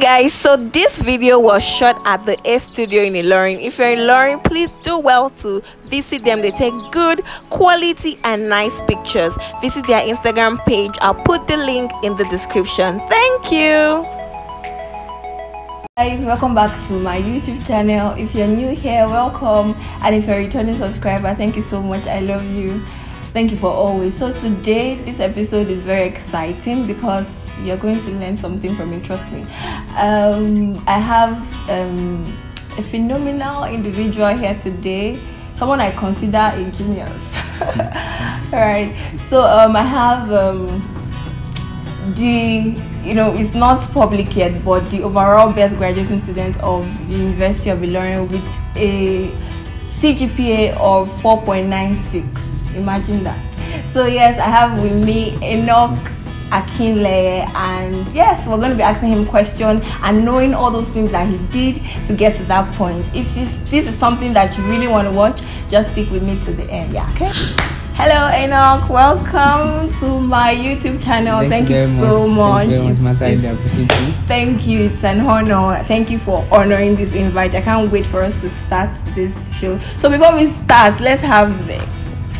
Guys, so this video was shot at the A Studio in Ilorin. If you're in Ilorin, please do well to visit them. They take good quality and nice pictures. Visit their Instagram page. I'll put the link in the description. Thank you. Guys, welcome back to my YouTube channel. If you're new here, welcome, and if you're a returning subscriber, thank you so much. I love you. Thank you for always. So today this episode is very exciting because you're going to learn something from me, trust me. I have a phenomenal individual here today, someone I consider a genius. All right, so I have it's not public yet, but the overall best graduating student of the University of Ilorin with a CGPA of 4.96. Imagine that. So yes, I have with me Enoch Akinleye, and yes, we're going to be asking him questions and knowing all those things that he did to get to that point. If this is something that you really want to watch, just stick with me to the end. Yeah, okay. Hello Enoch, welcome to my YouTube channel. Thank you so much. Thank you, it's an honor. Thank you for honoring this invite. I can't wait for us to start this show. So before we start, let's have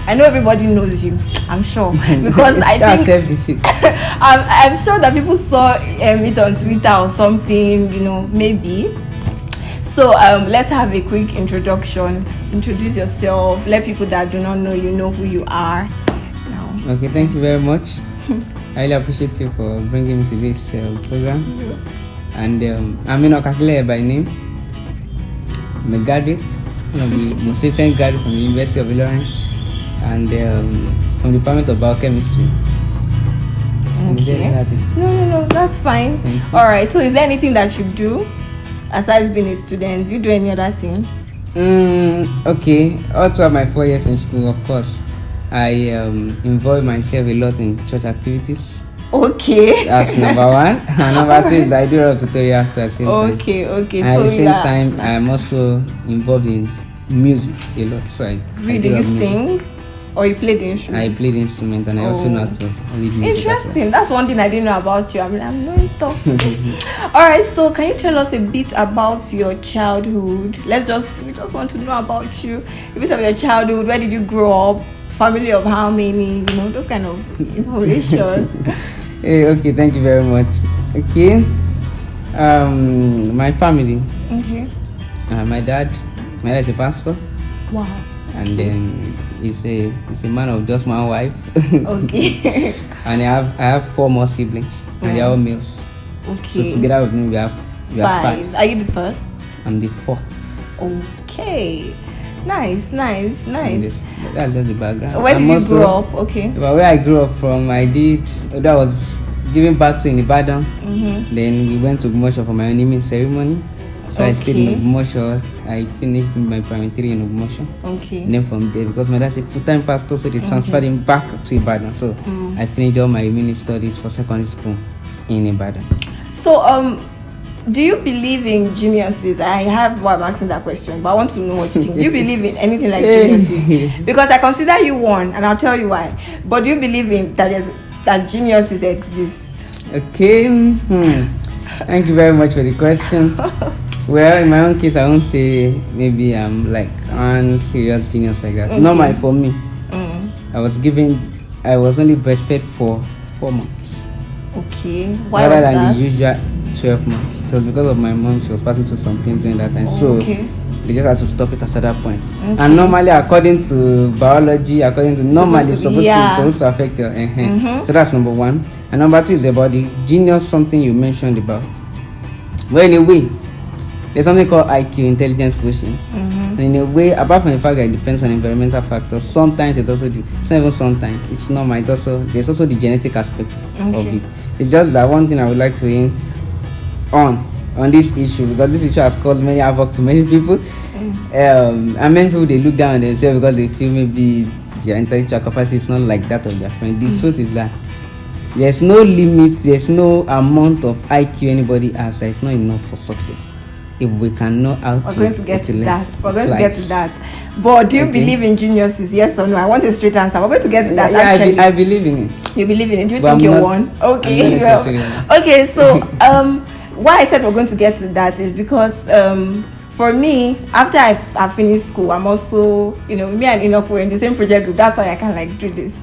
I know everybody knows you, I'm sure, because I think I'm sure that people saw it on Twitter or something, maybe. So let's have a quick introduction. Introduce yourself. Let people that do not know you know who you are now. Okay, thank you very much. I really appreciate you for bringing me to this program. And I'm Enoch Akinleye by name. I'm a graduate, one of the most recent graduates from the University of Ilorin, and from the Department of Biochemistry. Okay. No, that's fine. All right. So, is there anything that you do aside being a student? Do you do any other thing? Okay. All throughout my 4 years in school, of course, I involve myself a lot in church activities. Okay. That's number one. And number two is I do a lot of tutorials at the same time. Okay. And so at the same time, I'm also involved in music a lot. So do you sing? Or you play the instrument? I play the instrument, and I also know how to read music. Interesting. That's one thing I didn't know about you. I'm knowing stuff. All right. So, can you tell us a bit about your childhood? We just want to know about you. A bit of your childhood. Where did you grow up? Family of how many? Those kind of information. Okay. Thank you very much. Okay. My family. Okay. My dad is a pastor. Wow. And then he's a man of just one wife. Okay. And I have 4 more siblings, and they're all males. Okay. So together with me, we have 5. Are you the first? I'm the 4th. Okay. Nice. That's just the background. Where did you grow up? Okay. But where I grew up from, that was giving birth to in Ibadan. Then we went to Ogmosho for my naming ceremony. So I stayed in Ogmosho. I finished my primary 3 in Ogmosho. Okay. And then from there, because my dad's a full-time pastor, so they transferred him back to Ibadan. So I finished all my mini studies for secondary school in Ibadan. So do you believe in geniuses? I have why I'm asking that question, but I want to know what you think. Do you believe in anything like geniuses? Because I consider you one, and I'll tell you why. But do you believe in that geniuses exist? Okay. Thank you very much for the question. Well, in my own case, I won't say maybe I'm like one serious genius like that. Okay. Normal for me. I was only breastfed for 4 months. Okay. Why rather was than that? the usual 12 months. It was because of my mom. She was passing through some things during that time. So they just had to stop it at that point. Okay. And normally, according to biology, it's supposed to affect your So that's number 1. And number 2 is about the genius, something you mentioned about. Well, in a way, there's something called IQ, intelligence quotient. And in a way, apart from the fact that it depends on environmental factors, sometimes it's not even sometimes, it's normal. There's also the genetic aspect of it. It's just that one thing I would like to hint on this issue, because this issue has caused many havoc to many people. And many people, they look down on themselves because they feel maybe their intellectual capacity is not like that of their friend. The truth is that there's no limit, there's no amount of IQ anybody has that is not enough for success. If we can know how We're going to get to that. But do you believe in geniuses? Yes or no? I want a straight answer. We're going to get to that. Yeah, I believe in it. You believe in it? Do you think you're one? Okay. Okay. So why I said we're going to get to that is because for me, after I finished school, I'm also, me and Enoch were in the same project group. That's why I can like do this.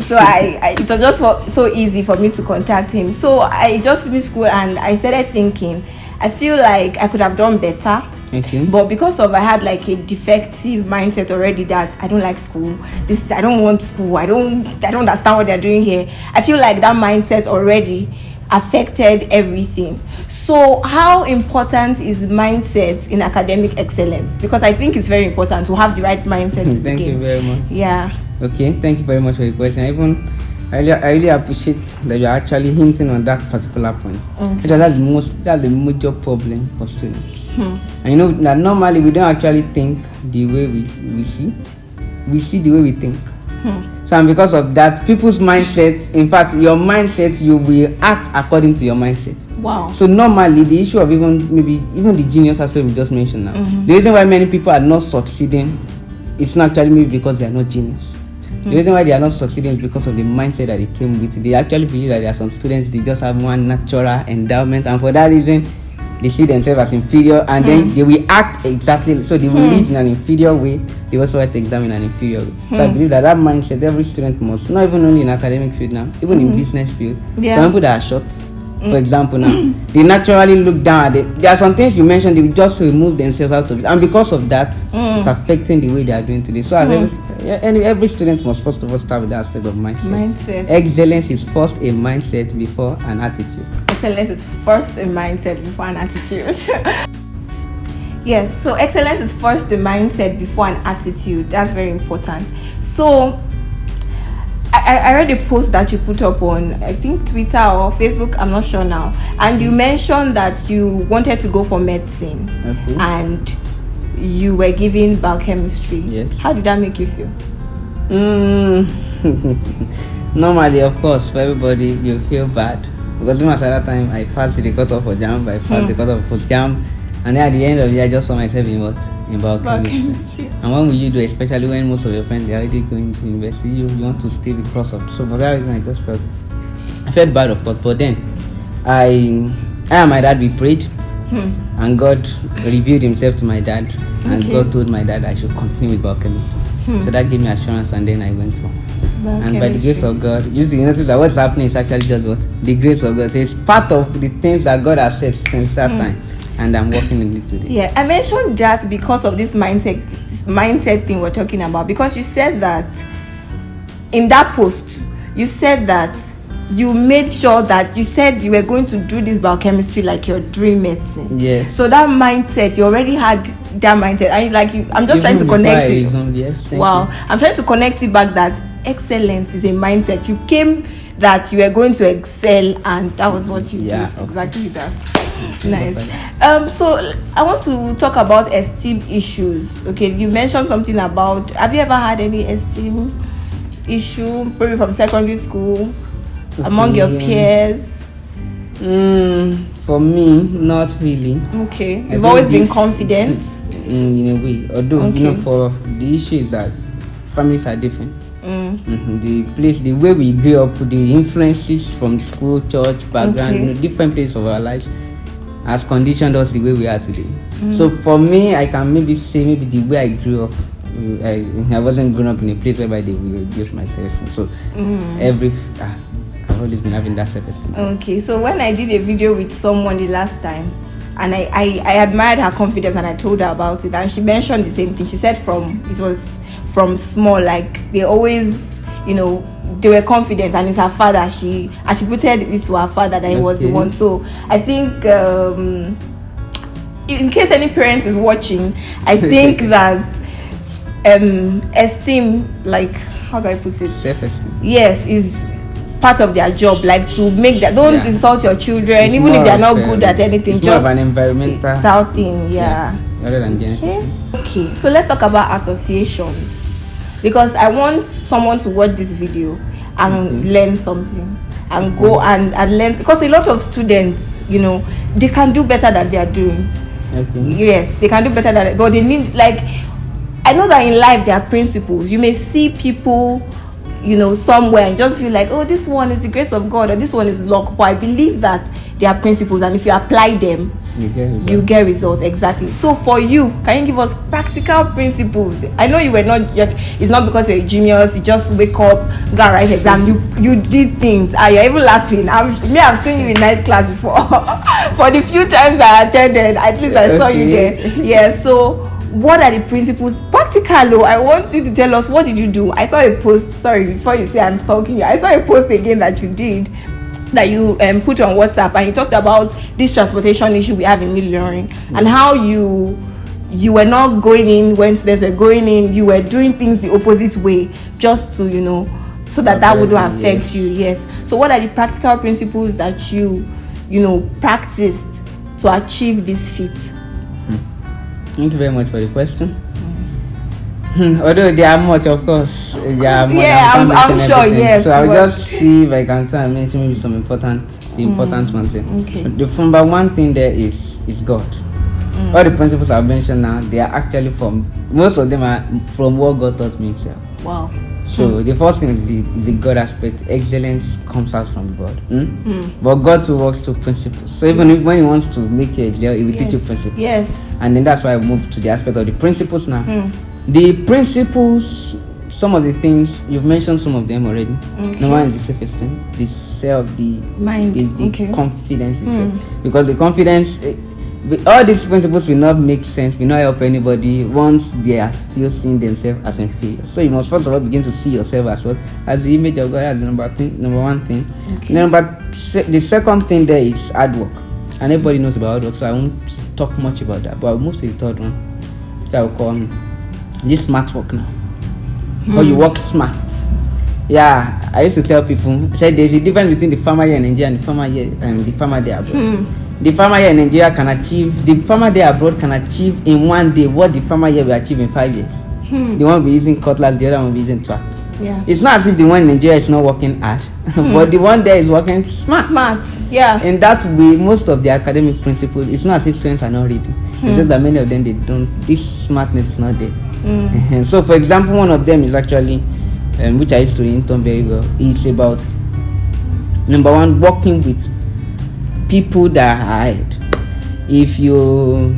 So it was just so easy for me to contact him. So I just finished school and I started thinking, I feel like I could have done better. Okay. But because I had like a defective mindset already that I don't like school. I don't want school. I don't understand what they're doing here. I feel like that mindset already affected everything. So how important is mindset in academic excellence? Because I think it's very important to have the right mindset to Thank you very much. Yeah. Okay, thank you very much for the question. I really appreciate that you're actually hinting on that particular point. Okay. Because that's the major problem of students. And that normally we don't actually think the way we see. We see the way we think. So and because of that, people's mindset, in fact, your mindset, you will act according to your mindset. Wow. So normally the issue of even the genius aspect we just mentioned now, the reason why many people are not succeeding, it's not actually maybe because they are not genius. The reason why they are not succeeding is because of the mindset that they came with. They actually believe that there are some students, they just have one natural endowment, and for that reason they see themselves as inferior, and then they will act exactly, so they will read in an inferior way, they also write the exam in an inferior way. So I believe that mindset every student must, not even only in academic field now, even in business field. Some people that are short, for example now, they naturally look down at it. There are some things you mentioned, they just remove themselves out of it, and because of that, it's affecting the way they are doing today. So as every student must first of all start with the aspect of mindset. Excellence is first a mindset before an attitude. Excellence is first a mindset before an attitude. Yes, so excellence is first the mindset before an attitude. That's very important. So I read a post that you put up on, I think, Twitter or Facebook, I'm not sure now, and you mentioned that you wanted to go for medicine. Okay. And you were given biochemistry. Yes. How did that make you feel? Normally, of course, for everybody, you feel bad. Because even at that time, I passed the cutoff for JAMB, I passed the cutoff for JAMB, and then at the end of the year, I just saw myself in what? In biochemistry. And what will you do, especially when most of your friends are already going to university, you want to stay because of. So for that reason, I felt bad, of course, but then I and my dad, we prayed, and God revealed himself to my dad, and God told my dad I should continue with biochemistry. So that gave me assurance, and then I went for. And by the grace of God, you notice that what's happening is actually just what? The grace of God. So it's part of the things that God has said since that time, and I'm working in it today. Yeah, I mentioned that because of this mindset thing we're talking about, because you said that in that post, you said that you made sure that you said you were going to do this biochemistry like your dream medicine. Yes. So that mindset, you already had that mindset. I'm just trying to connect it. Yes, wow. I'm trying to connect it back that excellence is a mindset. You came that you were going to excel, and that was what you did. Exactly that. Nice. So I want to talk about esteem issues. Okay, you mentioned something about, have you ever had any esteem issue, probably from secondary school, among your peers? For me, not really. Okay. You've always been confident? In a way. Although, for the issue is that families are different. The way we grew up, the influences from school, church, background, different places of our lives has conditioned us the way we are today. So for me, I can maybe say the way I grew up, I wasn't grown up in a place whereby they will abuse myself. So I've always been having that self-esteem. Okay, so when I did a video with someone the last time, and I admired her confidence, and I told her about it, and she mentioned the same thing. She said it was from small, like they always, they were confident, and it's her father. She attributed it to her father that he was the one. So I think, in case any parent is watching, I think that esteem, like, how do I put it? Self-esteem. Yes, is part of their job, like to make that. Don't insult your children, it's even if they are not good at anything. It's just more of an environmental thing, rather than genetic. Okay, so let's talk about associations, because I want someone to watch this video and learn something, and go and learn, because a lot of students, they can do better than they are doing. Yes, they can do better than, but they need, like, I know that in life there are principles. You may see people, somewhere, and just feel like, oh, this one is the grace of God, or this one is luck. But I believe that their principles, and if you apply them, you get results. Exactly. So for you, can you give us practical principles? I know you were not yet, it's not because you're a genius, you just wake up, go and write exam, you did things. You're even laughing. I've seen you in night class before. For the few times I attended, at least I saw you there. Yeah. So what are the principles? Practical. I want you to tell us, what did you do? I saw a post, sorry, before you say I'm stalking you, I saw a post again that you did, that you put on WhatsApp, and you talked about this transportation issue we have in Unilorin, and how you were not going in when students were going in, you were doing things the opposite way, just to, so that wouldn't affect you. Yes. So what are the practical principles that you practiced to achieve this feat? Thank you very much for the question. Although there are much, of course, there are more. Yeah, I'm sure. Yes. So I'll just see if I can try and mention maybe some important ones here. Okay. The number one thing there is God. All the principles I've mentioned now, they are actually most of them are from what God taught me himself. Wow. So the first thing is the God aspect. Excellence comes out from God. But God too works through principles. So even when he wants to make you excel, he will teach you principles. Yes. And then that's why I moved to the aspect of the principles now. The principles, some of the things you've mentioned, some of them already. Number one is the self-esteem, the mind, the confidence. Because the confidence, all these principles will not make sense, will not help anybody once they are still seeing themselves as inferior. So you must first of all begin to see yourself as what, as the image of God, as the number one thing. The second thing there is hard work, and everybody knows about hard work, so I won't talk much about that. But I'll move to the third one, which I will call this smart work now. How you work smart. Yeah, I used to tell people, I said there's a difference between the farmer here in Nigeria and the farmer there abroad. The farmer here in Nigeria the farmer there abroad can achieve in one day what the farmer here will achieve in 5 years. The one will be using cutlass, the other one will be using tractor. Yeah. It's not as if the one in Nigeria is not working hard, but the one there is working smart. Yeah. In that way, most of the academic principles, it's not as if students are not reading. It's just that many of them, they don't, this smartness is not there. And so, for example, one of them is actually, which I used to intern very well, it's about, number one, working with people that are ahead. If you,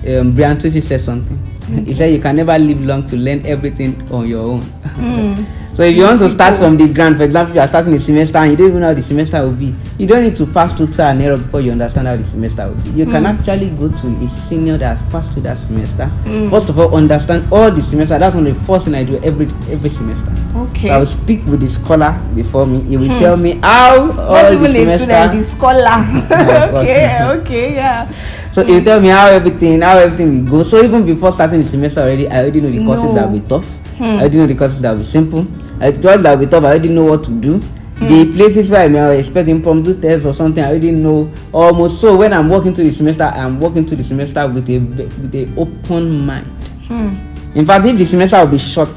Brian Tosin said something. He said you can never live long to learn everything on your own. So if you want to start from the ground, for example, you are starting a semester and you don't even know how the semester will be, you don't need to pass through trial and error before you understand how the semester will be. You can actually go to a senior that has passed through that semester. First of all, understand all the semester. That's one of the first thing I do every semester. Okay. So I will speak with the scholar before me. He will tell me how all the semester. The scholar. Okay, yeah. So he will tell me how everything will go. So even before starting the semester already, I already know the courses that will be tough. I already know the courses that will be simple. I just that will be tough. I already know what to do. The places where I may expect impromptu tests or something, I already know almost. So when I'm walking through the semester, I'm walking through the semester with a open mind. In fact, if the semester will be short,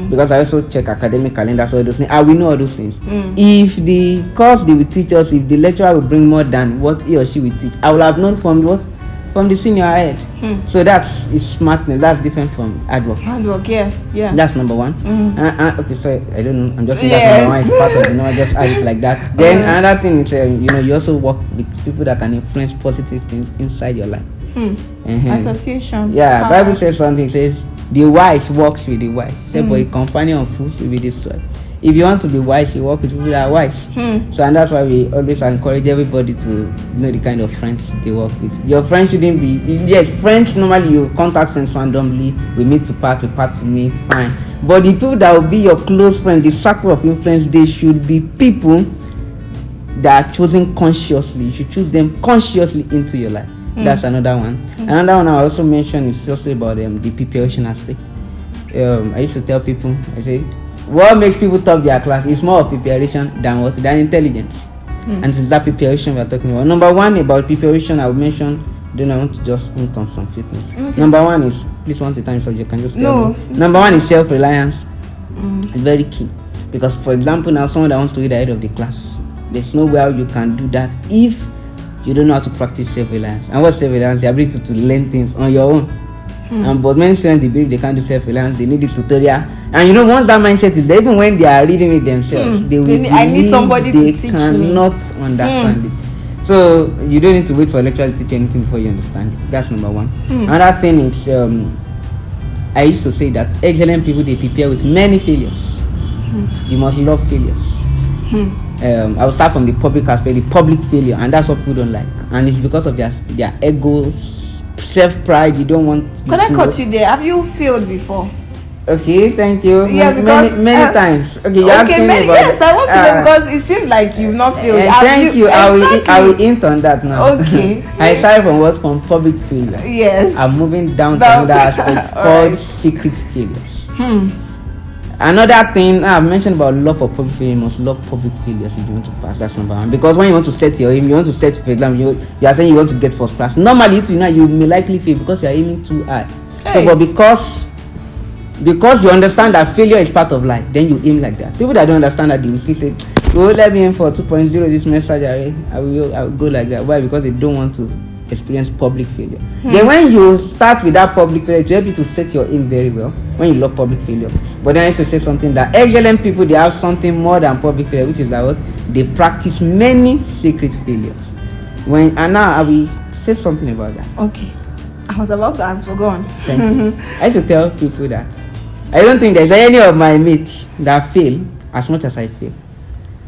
because I also check academic calendar, so those things, I will know all those things. If the course they will teach us, if the lecturer will bring more than what he or she will teach, I will have known from the senior ahead. So that's smartness. That's different from hard work. Hard work, yeah. That's number one. Okay, sorry, I don't know. I'm just saying that number one is part of the number. Just add it like that. Then another thing is, you also work with people that can influence positive things inside your life. Association. Yeah, Bible says something. Says the wise walks with the wise. Say, but a companion of fools will be destroyed. If you want to be wise, you work with people that are wise. So, and that's why we always encourage everybody to know the kind of friends they work with. Your friends shouldn't be, yes, friends, normally you contact friends randomly, we meet to part, we part to meet, fine. But the people that will be your close friends, the circle of influence, they should be people that are chosen consciously. You should choose them consciously into your life. That's another one. Another one I also mentioned is also about the preparation aspect. I used to tell people, I say, what makes people top their class is more of preparation than intelligence. And since that preparation we are talking about, number one about preparation, I will mention. Then I want to just hint on some few things. Number one is, please, once the time subject can just tell me. Number one is self-reliance. It's very key, because for example, now someone that wants to read ahead of the class, there's no way you can do that if you don't know how to practice self-reliance. And what's self-reliance? The ability to learn things on your own. But many students, they believe they can't do self-reliance, they need the tutorial. And once that mindset is there, even when they are reading it themselves, they will I need somebody they to teach cannot me. understand it. So you don't need to wait for a lecturer to teach you anything before you understand it. That's number one. Another thing is, I used to say that excellent people, they prepare with many failures. You must love failures. I will start from the public aspect, the public failure, and that's what people don't like. And it's because of their egos, self-pride. You don't want. Can I cut you there? Have you failed before? Okay, thank you. Yeah, because many times. Okay, you yes, I want to know because it seems like you've not failed. Thank you. Exactly. I will hint on that now. Okay. I started from public failure. Yes. I'm moving down to another aspect called secret failures. Another thing I've mentioned about love for public failure, you must love public failures if you want to pass. That's number one. Because when you want to set your aim, you want to set, for example, you are saying you want to get first class. Normally, you may likely fail because you are aiming too high. Hey. So, but because you understand that failure is part of life, then you aim like that. People that don't understand that, they will still say, "Oh, let me aim for 2.0 this semester. I will go like that." Why? Because they don't want to experience public failure. Then when you start with that public failure, it will help you to set your aim very well when you love public failure. But then I used to say something that excellent people, they have something more than public failure, which is that what they practice many secret failures. And now I will say something about that. Okay, I was about to ask for go on. Thank you. I used to tell people that I don't think there's any of my mates that fail as much as I fail,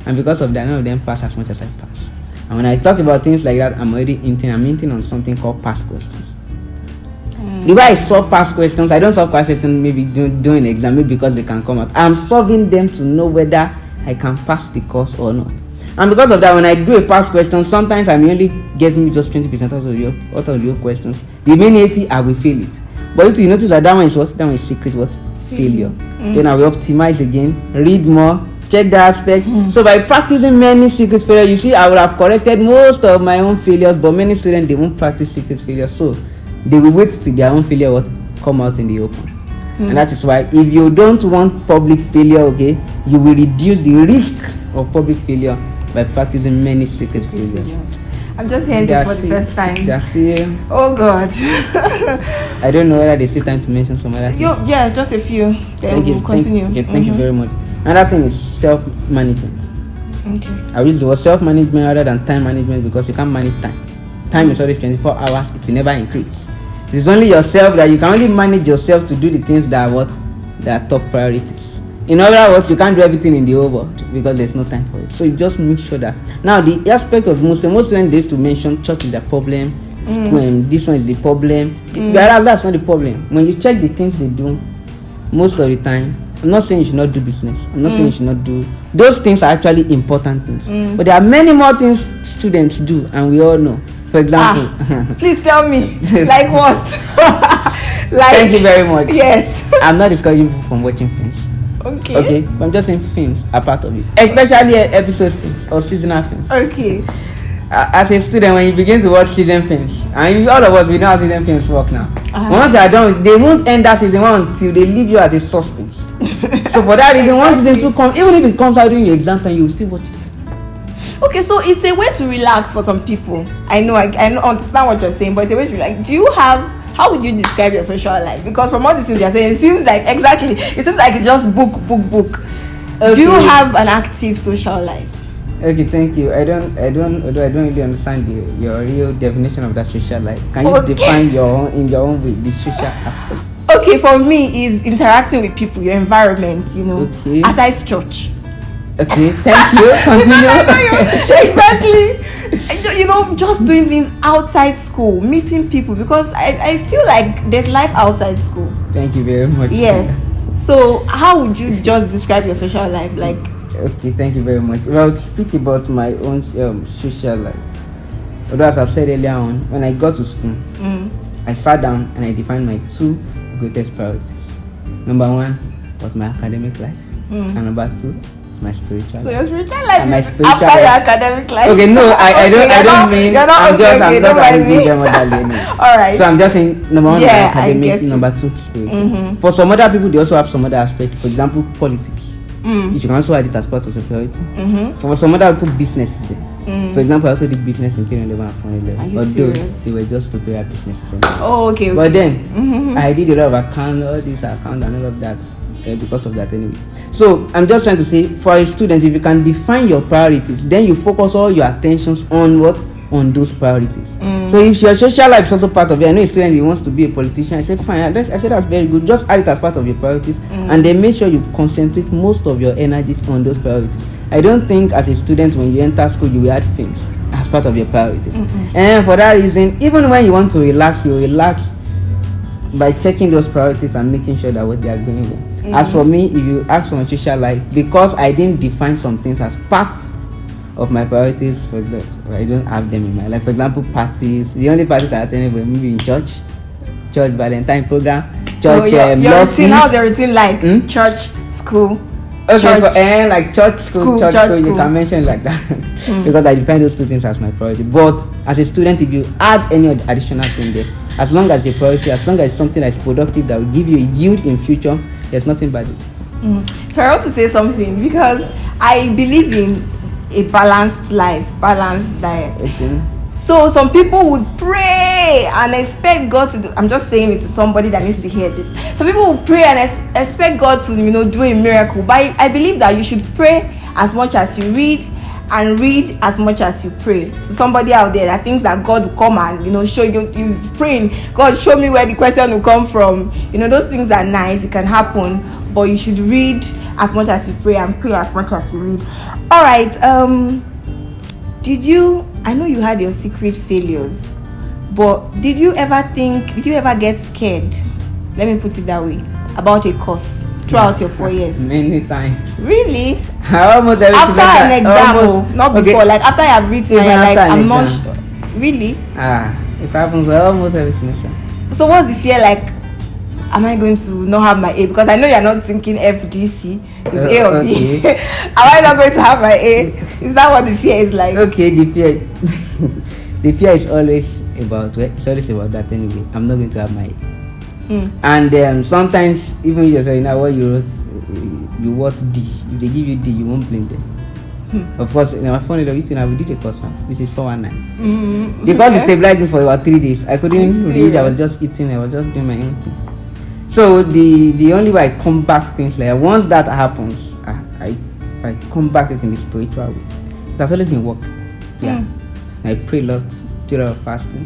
and because of that, none of them pass as much as I pass. And when I talk about things like that, I'm hinting on something called past questions. The way I solve past questions, I don't solve past questions maybe during exam, maybe because they can come out. I'm solving them to know whether I can pass the course or not. And because of that, when I do a past question, sometimes I may only get me just 20% out of your questions. The remaining 80, I will fail it. But you notice that one is what? That one is secret what? Failure. Then I will optimize again, read more, check the aspect. So by practicing many secret failures, you see, I would have corrected most of my own failures, but many students, they won't practice secret failures, so they will wait till their own failure will come out in the open. And that is why if you don't want public failure, okay, you will reduce the risk of public failure by practicing many secret failures. I'm just hearing this for the first time. They're still. Oh God. I don't know whether there's still time to mention some other things. Yeah, just a few. Then we'll continue. Thank you very much. Another thing is self-management. Okay. I use the word self-management rather than time management because you can't manage time. Time is always 24 hours. It will never increase. It's only yourself that you can only manage yourself to do the things that are top priorities. In other words, you can't do everything in the whole world because there's no time for it. So you just make sure that. Now, the aspect of most students used to mention church is the problem, school, this one is the problem. Whereas that's not the problem. When you check the things they do, most of the time, I'm not saying you should not do business. I'm not saying you should not do. Those things are actually important things. But there are many more things students do, and we all know. For example, please tell me, like what? Thank you very much. Yes. I'm not discouraging people from watching films. Okay. But I'm just saying films are part of it, especially episode films or seasonal films. Okay. As a student, when you begin to watch season films, and all of us we know how season films work now. Once they are done, they won't end that season 1 until they leave you as a suspense. So for that reason, once season 2 comes, even if it comes out during your exam time, you will still watch it. Okay, so it's a way to relax for some people. I know, I understand what you're saying, but it's a way to relax. How would you describe your social life? Because from all these things you're saying, it seems like it's just book. Okay. Do you have an active social life? Okay, thank you. I don't really understand your real definition of that social life. Can you define in your own way the social aspect? Okay, for me is interacting with people, your environment, Okay. Aside church. Okay, thank you. Continue. Exactly. Just doing things outside school, meeting people, because I feel like there's life outside school. Thank you very much. Yes. So how would you just describe your social life? Like, okay, thank you very much. Well, to speak about my own social life, although as I've said earlier on, when I got to school, I sat down and I defined my 2 greatest priorities. Number 1 was my academic life, and number 2, my spiritual life. So your spiritual life my is spiritual after life. your academic life? Okay, no, I don't mean. I'm just All right. So I'm just saying number 1 my academic, number 2 spiritual. For some other people, they also have some other aspects. For example, politics. You can also add it as part of security. For some other people, business is there. For example, I also did business in 311 and 411. Although they were just tutorial businesses. Oh, okay. But then I did a lot of account, all this account and all of that. Because of that anyway. So I'm just trying to say, for a student, if you can define your priorities, then you focus all your attentions on what on those priorities. So if your social life is also part of it, I know a student he wants to be a politician, I said fine, I said that's very good, just add it as part of your priorities, and then make sure you concentrate most of your energies on those priorities. I don't think as a student when you enter school you will add things as part of your priorities. And for that reason, even when you want to relax, you relax by checking those priorities and making sure that what they are going well. As for me, if you ask for my social life, because I didn't define some things as part of my priorities, for example, I don't have them in my life. For example, parties. The only parties I attended were maybe in church Valentine program, church. So your routine, how's your routine like? Church, school. Okay, church, like church, school. You can mention like that because I define those two things as my priority. But as a student, if you add any additional thing there, as long as a priority, as long as it's something that's productive that will give you a yield in future, there's nothing bad with it. So I want to say something because I believe in a balanced life, balanced diet. Okay. So some people would pray and expect God to do. I'm just saying it to somebody that needs to hear this. Some people would pray and expect God to, do a miracle. But I believe that you should pray as much as you read, and read as much as you pray. To somebody out there that thinks that God will come and show you praying, God show me where the question will come from. Those things are nice, it can happen, but you should read as much as you pray and pray as much as you read. All right. I know you had your secret failures, but did you ever get scared, let me put it that way, about a course throughout your 4 years? Many times. Really? Almost every after semester, an exam, not before, okay. Like after you have written and you're like, I'm not sure. Really? It happens almost every semester. So what's the fear like? Am I going to not have my A? Because I know you're not thinking FDC is A or B. Okay. Am I not going to have my A? Is that what the fear is like? Okay, the fear is always about that anyway. I'm not going to have my A. And sometimes even you say what you wrote, you wrote D. If they give you D, you won't blame them. Of course, my phone is everything. I will do the course now. This is 419. Because it stabilized me for about 3 days. I couldn't read. I was just eating. I was just doing my own thing. So the only way I combat things like once that happens, I combat it in the spiritual way. It has always been work. Yeah. I pray a lot, do a lot of fasting,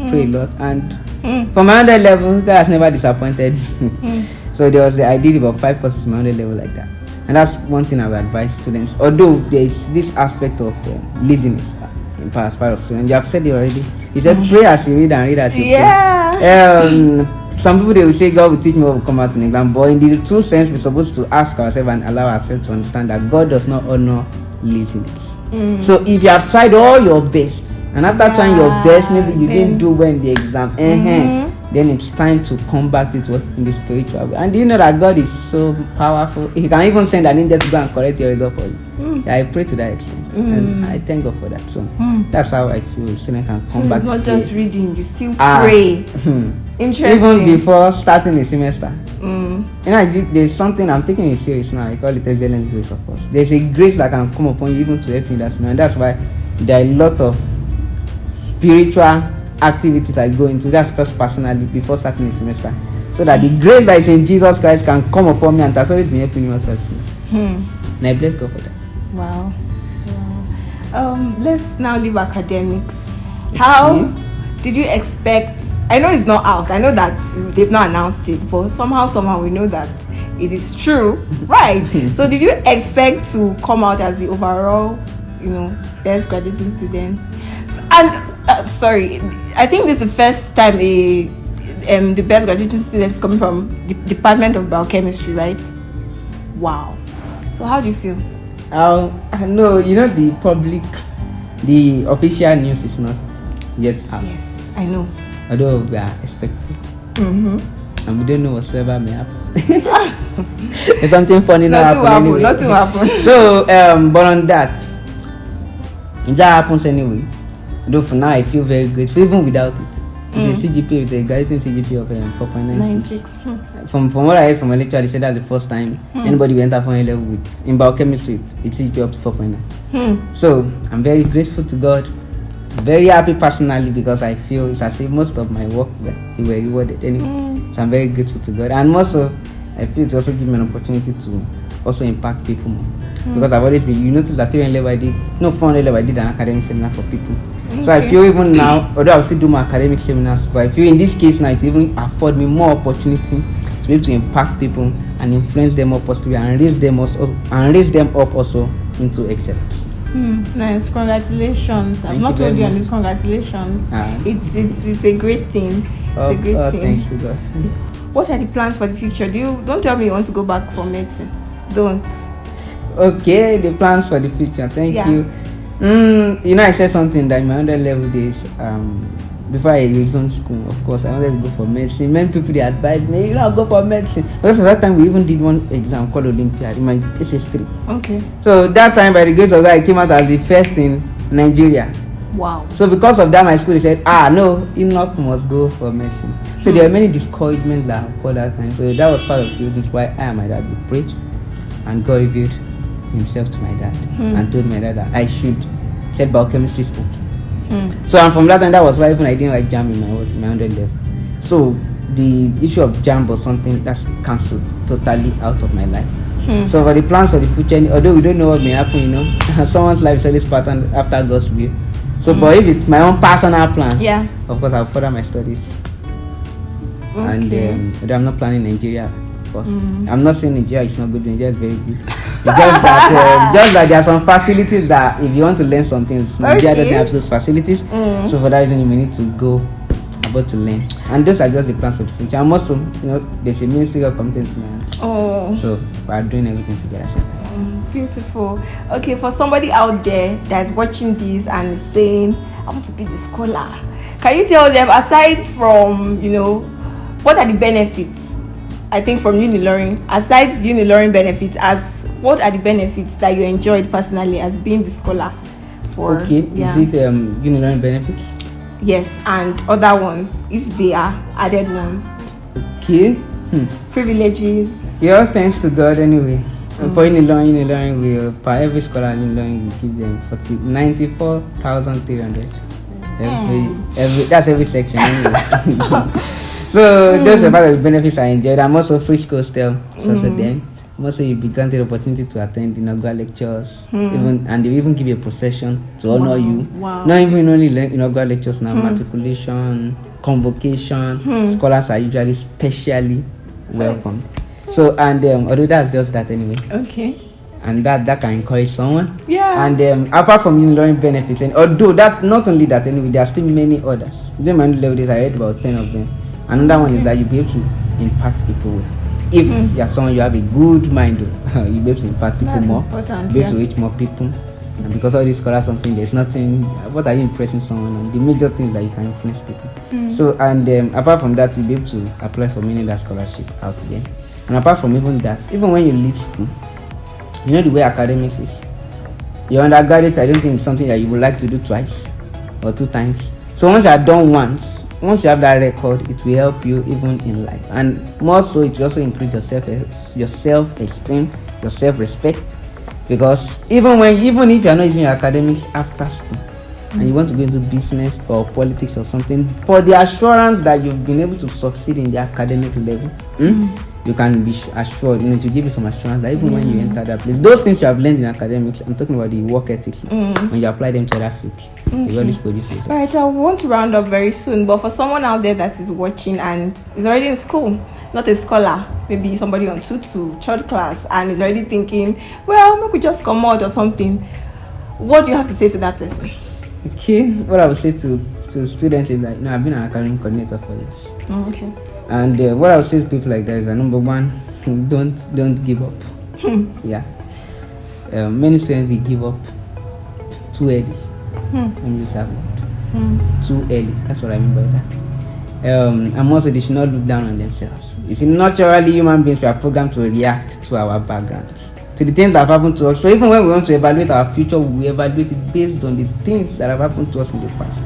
pray a lot, and for my 100 level, God has never disappointed. So I did about 5 courses my 100 level like that. And that's one thing I would advise students. Although there is this aspect of laziness in part of students. You have said it already. You said pray as you read and read as you pray. Some people they will say God will teach me what will come out in exam, but in the true sense we're supposed to ask ourselves and allow ourselves to understand that God does not honor laziness. So if you have tried all your best and after trying your best maybe you didn't do well in the exam, then it's time to combat it in the spiritual way. And do you know that God is so powerful? He can even send an angel to go and correct your result for you. I pray to that extent, and I thank God for that. So that's how I feel students can combat. So it's not just reading; you still pray. Interesting. Even before starting the semester. There's something I'm taking it serious now. I call it excellence grace, of course. There's a grace that can come upon you even to help you in that semester. And that's why there are a lot of spiritual activities I go into. That's just personally before starting the semester. So that the grace that is in Jesus Christ can come upon me, and that's always been helping me also. And I bless God for that. Wow. Let's now leave academics. How did you expect? I know it's not out. I know that they've not announced it, but somehow we know that it is true, right? So did you expect to come out as the overall, best graduating student? And sorry, I think this is the first time the best graduating student is coming from the Department of Biochemistry, right? Wow. So how do you feel? No, the official news is not yet out. Yes, I know. Although we are expecting, and we don't know whatsoever may happen. There's something funny not to happen. So, but on that, if that happens anyway, though for now I feel very grateful, even without it. With the CGPA, with the guiding CGPA of 4.96. From what I heard from my lecturer, they said that's the first time anybody will enter for A level in biochemistry, it's CGPA up to 4.9. So I'm very grateful to God. Very happy personally because I feel it's as if most of my work they were rewarded anyway. So I'm very grateful to God, and also I feel it's also given me an opportunity to also impact people more. Because I've always been, you notice that 300 level I did, no 400 level I did an academic seminar for people. Okay. So I feel even now, although I'll still do my academic seminars, but I feel in this case now it even afford me more opportunity to be able to impact people and influence them more positively and raise them up also into excellence. Nice, congratulations. I've not told you on this. Congratulations. It's a great thing. It's a great thing. Thanks to God. What are the plans for the future? Don't tell me you want to go back for medicine. Don't. Okay, the plans for the future. Thank you. I said something that in my level days, before I resumed school, of course, I wanted to go for medicine. Many people, they advised me, go for medicine. Because at that time, we even did one exam called Olympiad in my SS3. Okay. So that time, by the grace of God, I came out as the first in Nigeria. Wow. So because of that, my school, they said, no, Enoch must go for medicine. So there were many discouragements that occurred that time. So that was part of the reasons why I and my dad would preach. And God revealed himself to my dad and told my dad that I should set biochemistry spoke. So and from that time, that was why even I didn't like jam in my 100 level. So the issue of jam was something that's cancelled totally out of my life. So for the plans for the future, although we don't know what may happen, someone's life is always patterned after God's will. So but if it's my own personal plans, of course I'll further my studies. Okay. And I'm not planning Nigeria. I'm not saying Nigeria is not good. Nigeria is very good. It's just that there are some facilities that if you want to learn something, Nigeria doesn't have those facilities. So for that reason, you may need to go about to learn. And those are just the plans for the future. I'm also, there's a ministry of content now. So we're doing everything together. Beautiful. Okay, for somebody out there that's watching this and is saying, I want to be the scholar, can you tell them, aside from, what are the benefits? I think from Unilorin, aside the Unilorin benefits, what are the benefits that you enjoyed personally as being the scholar? Is it Unilorin benefits? Yes, and other ones, if they are added ones. Okay. Privileges. Yeah, thanks to God anyway. For Unilorin will, per every scholar Unilorin will give them 94,300. That's every section anyway. So those are part of the benefits I enjoyed. I'm also free school still. So then also you began the opportunity to attend inaugural lectures, and they even give you a procession to honor you. Wow. Not even only inaugural lectures now, matriculation, convocation, scholars are usually specially welcome. So and although that's just that anyway. Okay. And that can encourage someone. Yeah. And apart from Unilorin benefits, and although that not only that anyway, there are still many others. During my level days, I read about 10 of them. Another one is that you'll be able to impact people well. If you're someone you have a good mind, you'll be able to impact people more. You'll be able to reach more people. And because all these scholars something, there's nothing. What are you impressing someone on? The major thing is that you can influence people. So and apart from that, you'll be able to apply for many other scholarship out there. And apart from even that, even when you leave school, the way academics is. Your undergraduate, I don't think it's something that you would like to do twice or 2 times. So once you are done once you have that record, it will help you even in life. And more so, it will also increase your self-esteem, your self-respect. Because even if you are not using your academics after school, and you want to go into business or politics or something, for the assurance that you've been able to succeed in the academic level, you can be assured, it will give you some assurance that even when you enter that place, those things you have learned in academics, I'm talking about the work ethics, when you apply them to other fields, you always produce results. Right, I want to round up very soon, but for someone out there that is watching and is already in school, not a scholar, maybe somebody on tutu, third class, and is already thinking, well, maybe just come out or something, what do you have to say to that person? Okay, what I would say to students is that I've been an academic coordinator for years. Okay. And what I would say to people like that is that number one, don't give up. Yeah. Many students they give up too early. Let me just have it. Too early. That's what I mean by that. And also they should not look down on themselves. You see, naturally human beings we are programmed to react to our background, to the things that have happened to us. So even when we want to evaluate our future, we evaluate it based on the things that have happened to us in the past.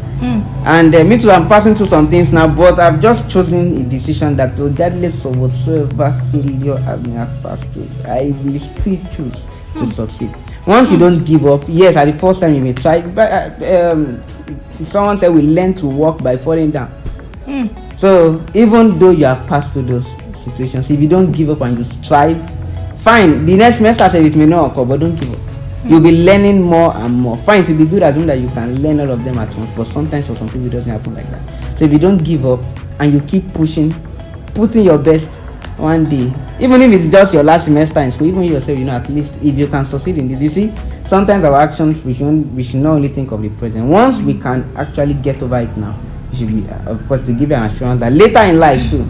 And me too, I'm passing through some things now, but I've just chosen a decision that regardless of whatsoever failure I may have passed through, I will still choose to succeed. Once you don't give up, yes, at the first time you may try, but someone said we learn to walk by falling down. So even though you have passed through those situations, if you don't give up and you strive, fine. The next semester it may not occur, but don't give up. You'll be learning more and more. Fine, to be good, assume that you can learn all of them at once, but sometimes for some people it doesn't happen like that. So if you don't give up and you keep pushing, putting your best, one day, even if it's just your last semester in school, even yourself, at least if you can succeed in this. You see, sometimes our actions, we should not only think of the present. Once we can actually get over it now, we should be, of course, to give you an assurance that later in life too,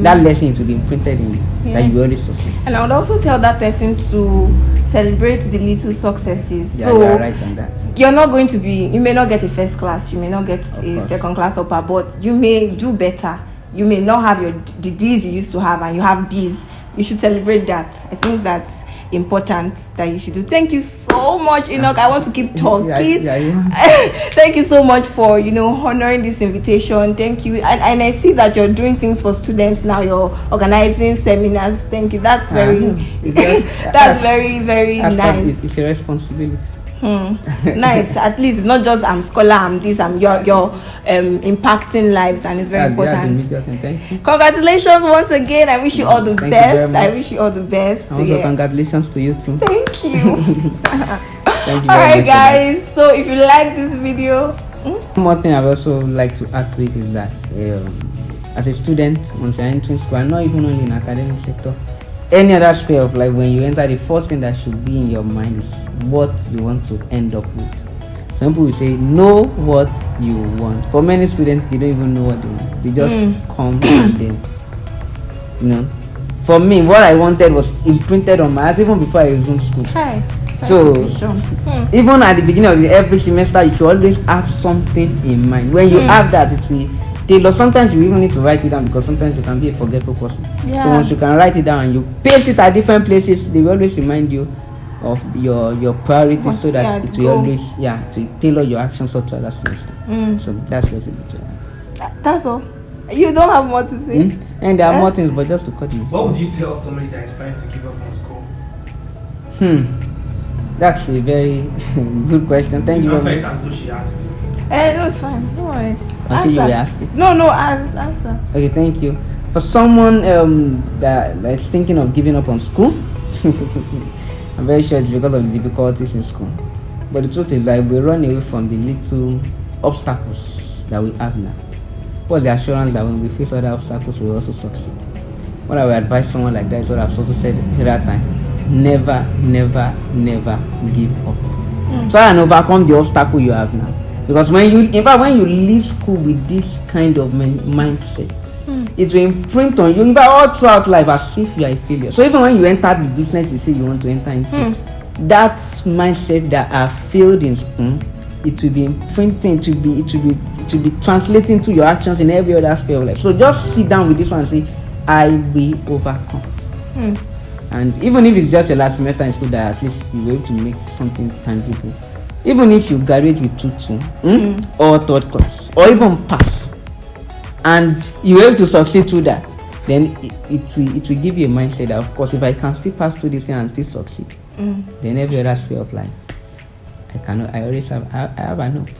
that lesson will be imprinted in you, that you always succeed. And I would also tell that person to celebrate the little successes. Yeah, so you're right on that. You're not going to be, you may not get a first class, you may not get a second class upper, but you may do better. You may not have the D's you used to have, and you have B's. You should celebrate that. I think that's important that you should do. Thank you so much, Enoch. I want to keep talking. Thank you so much for honoring this invitation. Thank you. And I see that you're doing things for students now. You're organizing seminars. Thank you. That's very that's very, very nice. It's a responsibility. Nice. At least it's not just I'm scholar, I'm this, I'm you're impacting lives, and it's very important. Thank you. Congratulations once again. I wish you all the best. I wish you all the best. And also congratulations to you too. Thank you. Thank you. Alright guys, so if you like this video, one more thing I would also like to add to it is that as a student, once you're entering school, and not even only in academic sector, any other sphere of life, when you enter, the first thing that should be in your mind is what you want to end up with. Some people will say, know what you want. For many students, they don't even know what they want. They just come and then, For me, what I wanted was imprinted on my heart even before I resumed school. So, even at the beginning of every semester, you should always have something in mind. When you have that, it will tailor. Sometimes you even need to write it down, because sometimes you can be a forgetful person. So once you can write it down and you paste it at different places, they will always remind you of your priorities, so that it will always to tailor your actions to other semester. So that's just it. That's all. You don't have more to say. And there are more things, but just to cut you. What would you tell somebody that is planning to give up on school? That's a very good question. Thank you very much. As though she asked you. No, it's fine. Don't worry. Answer. You will ask it. No, answer. Okay, thank you. For someone that is thinking of giving up on school, I'm very sure it's because of the difficulties in school. But the truth is that we run away from the little obstacles that we have now. What's the assurance that when we face other obstacles, we also succeed? What I would advise someone like that is what I've also said at that time. Never, never, never give up. Try and overcome the obstacle you have now. Because when you leave school with this kind of mindset, it will imprint on you, all throughout life, as if you are a failure. So even when you enter the business you say you want to enter into, that mindset that I failed in school, it will be imprinting, it will be translating to your actions in every other sphere of life. So just sit down with this one and say, I will overcome. And even if it's just your last semester in school, that at least you were able to make something tangible. Even if you graduate with 2-2 or third class, or even pass, and you were able to succeed through that, then it will give you a mindset that, of course, if I can still pass through this thing and still succeed, then every other sphere of life, I have an hope.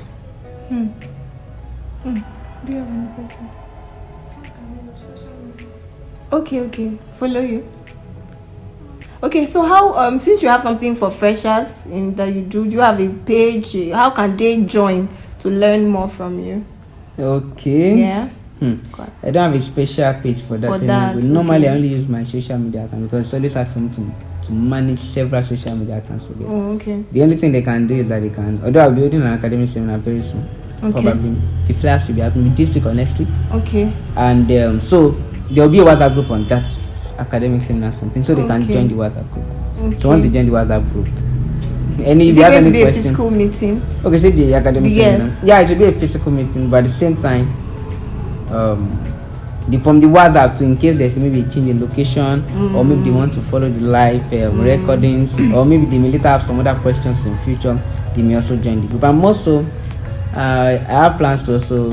Do you have any question? Okay, follow you. Okay, so how since you have something for freshers that you do you have a page? How can they join to learn more from you? Okay. Yeah. I don't have a special page for that. Normally, I only use my social media account, because it's always hard for me to manage several social media accounts together. Okay. The only thing they can do is that they can, although I'll be holding an academic seminar very soon. Probably the flyers will be out maybe this week or next week. Okay. And so there will be a WhatsApp group on that academic seminar something, so they can join the WhatsApp group. So once they join the WhatsApp group, is it going to be a physical meeting? Okay, say the academic seminar. Yeah, it will be a physical meeting, but at the same time, from the WhatsApp, to in case there's maybe a change in location, or maybe they want to follow the live recordings, or maybe they may later have some other questions in future, they may also join the group. And also, I have plans to also,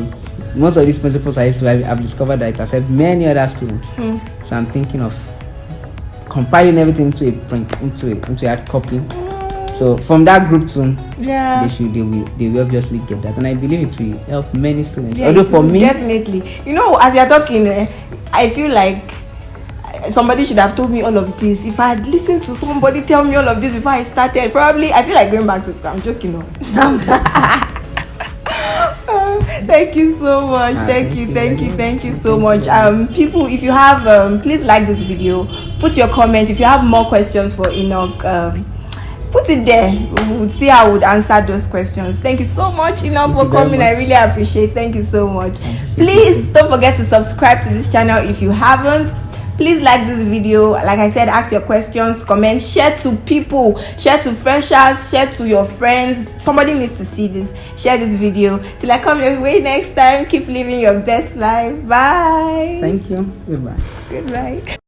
most of these principles I used to have, I've discovered that it has helped many other students. So I'm thinking of compiling everything into a print, into a hard copy. So from that group too, they will obviously get that, and I believe it will help many students. Although for me, definitely, as you're talking, I feel like somebody should have told me all of this. If I had listened to somebody tell me all of this before I started, probably I feel like going back to school. I'm joking, no. Thank you so much. Thank you so much. People, if you have please like this video, put your comment. If you have more questions for Enoch, put it there. We would see how I would answer those questions. Thank you so much, Enoch, for coming. I really appreciate. Thank you so much. Please don't forget to subscribe to this channel if you haven't. Please like this video. Like I said, ask your questions, comment, share to people, share to freshers, share to your friends. Somebody needs to see this. Share this video. Till I come your way next time, keep living your best life. Bye. Thank you. Goodbye. Goodbye.